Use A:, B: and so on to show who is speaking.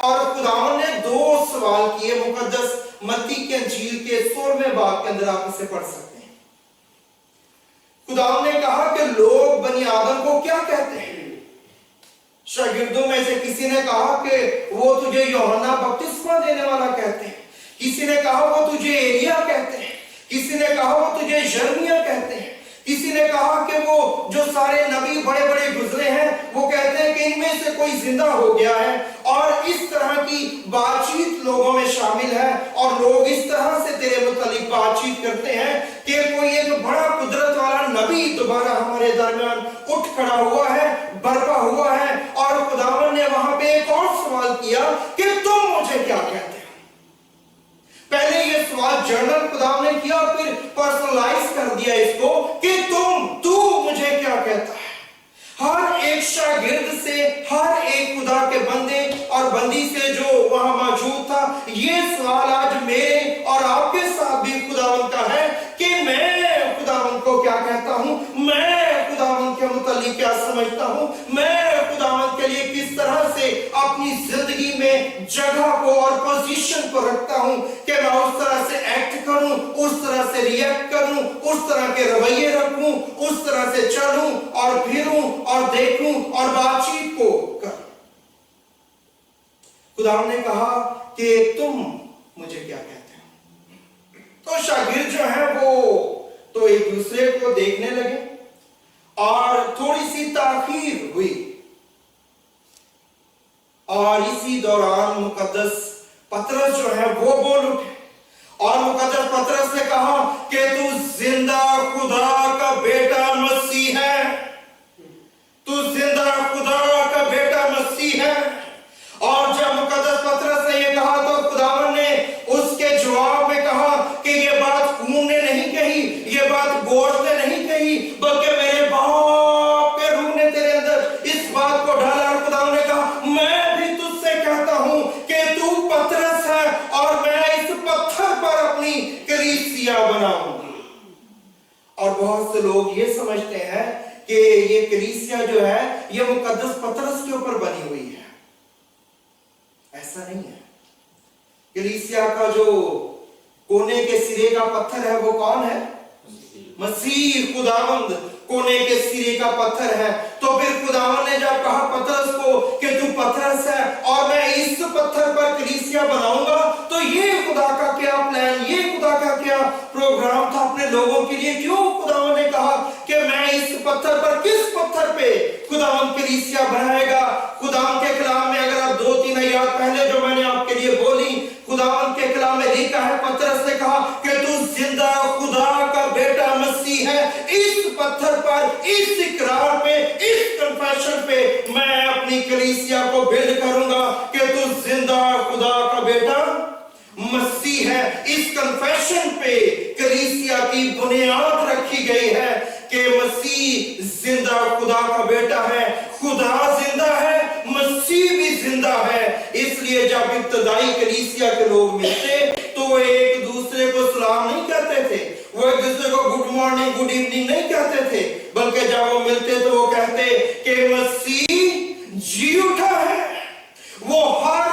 A: اور خداوند نے 2 سوال کیے مقدس متی کے انجیل کے 16ویں باب کے اندر، آپ اسے پڑھ سکتے ہیں۔ خداوند نے کہا کہ لوگ بنی آدم کو کیا کہتے ہیں؟ شاگردوں میں سے کسی نے کہا کہ وہ تجھے یوحنا بپتسمہ دینے والا کہتے ہیں، کسی نے کہا وہ تجھے ایلیا کہتے ہیں، کسی نے کہا وہ تجھے یرمیہ کہتے ہیں، کسی نے کہا کہ وہ جو سارے نبی بڑے بڑے گزرے ہیں وہ کہتے ہیں کہ ان میں سے کوئی زندہ ہو گیا ہے۔ اور اس طرح کی بات چیت لوگوں میں شامل ہے، اور لوگ اس طرح سے تیرے متعلق بات چیت کرتے ہیں کہ کوئی ایک بڑا قدرت والا نبی دوبارہ ہمارے درمیان اٹھ کھڑا ہوا ہے، برپا ہوا ہے۔ اور خداوند نے وہاں پہ ایک اور سوال کیا کہ تم مجھے کیا کہتے ہو؟ پہلے یہ سوال جنرل خداوند نے کیا، اور پھر پرسنلائز کر دیا اس کو کہ تو مجھے کیا کہتا ہے؟ ہر ایک شاگرد سے، ہر ایک خدا کے بندے اور بندی سے جو وہاں موجود تھا، یہ سوال آج میرے اور آپ کے ساتھ بھی خداوند کا ہے کہ میں خداوند کو کیا کہتا ہوں، میں خداوند کے متعلق کیا سمجھتا ہوں، میں خداوند کے لیے کس طرح سے اپنی زندگی میں جگہ کو اور پوزیشن کو رکھتا ہوں کہ میں اس طرح سے ایکٹ کروں، اس طرح سے ریئیکٹ کروں، اس طرح کے رویے رکھوں، اس طرح سے چلوں اور پھروں اور دیکھوں اور بات چیت کو کروں۔ خداوند نے کہا کہ تم مجھے کیا کہتے ہو؟ تو شاگرد جو ہیں وہ تو ایک دوسرے کو دیکھنے لگے اور تھوڑی سی تاخیر ہوئی، اور اسی دوران مقدس پطرس جو ہے وہ بول اٹھے، اور مقدس پطرس نے کہا کہ تو زندہ خدا کا بیٹا مسیح ہے، تو زندہ خدا کا بیٹا مسیح ہے۔ اور جب مقدس پطرس نے یہ کہا تو خداوند نے اس کے جواب میں کہا کہ یہ بات خون نے نہیں کہی، یہ بات گوشت نے نہیں کہی، بلکہ میرے باپ کے روح نے تیرے اندر اس بات کو ڈالا۔ اور خداوند نے کہا میں بھی تجھ سے کہتا ہوں کہ تو پطرس ہے، اور میں اس پتھر پر اپنی کلیسیا بناؤں گا۔ اور بہت سے لوگ یہ سمجھتے ہیں کہ یہ کلیسیا جو ہے یہ مقدس پطرس کے اوپر بنی ہوئی ہے۔ ایسا نہیں ہے۔ کلیسیا کا جو کونے کے سرے کا پتھر ہے وہ کون ہے؟ مسیح خداوند کونے کے سرے کا پتھر ہے۔ تو پھر خداوند نے جب کہا پطرس کو کہ تو پطرس ہے اور میں اس پتھر پر کلیسیا بناؤں گا، تو یہ خدا کا کیا پلان، یہ خدا کا کیا پروگرام تھا اپنے لوگوں کے لیے؟ کیوں خداوند نے کہا کہ میں اس پتھر پر، کس پتھر پہ خداوند کلیسیا بنائے گا؟ خداوند کے کلام میں اگر آپ 2-3 آیات پہلے جو میں نے آپ کے لیے بولی، خداوند کے کلام میں لکھا ہے پطرس نے کہا کہ تو زندہ خدا کا بیٹا مسیح ہے، اس پتھر پر، اس اقرار پہ، اس کنفیشن پہ میں اپنی کلیسیا کو بلڈ کروں گا کہ تو زندہ خدا کا بیٹا مسیح ہے۔ اس کنفیشن پہ کلیسیا کی بنیاد رکھی گئی ہے کہ مسیح زندہ خدا کا بیٹا ہے، خدا زندہ ہے، مسیح بھی زندہ ہے۔ اس لیے جب ابتدائی کلیسیا کے لوگ ملتے تو وہ ایک دوسرے کو سلام نہیں کہتے تھے، وہ ایک دوسرے کو گڈ مارننگ گڈ ایوننگ نہیں کہتے تھے، بلکہ جب وہ ملتے تو وہ کہتے کہ مسیح جی اٹھا ہے، وہ ہر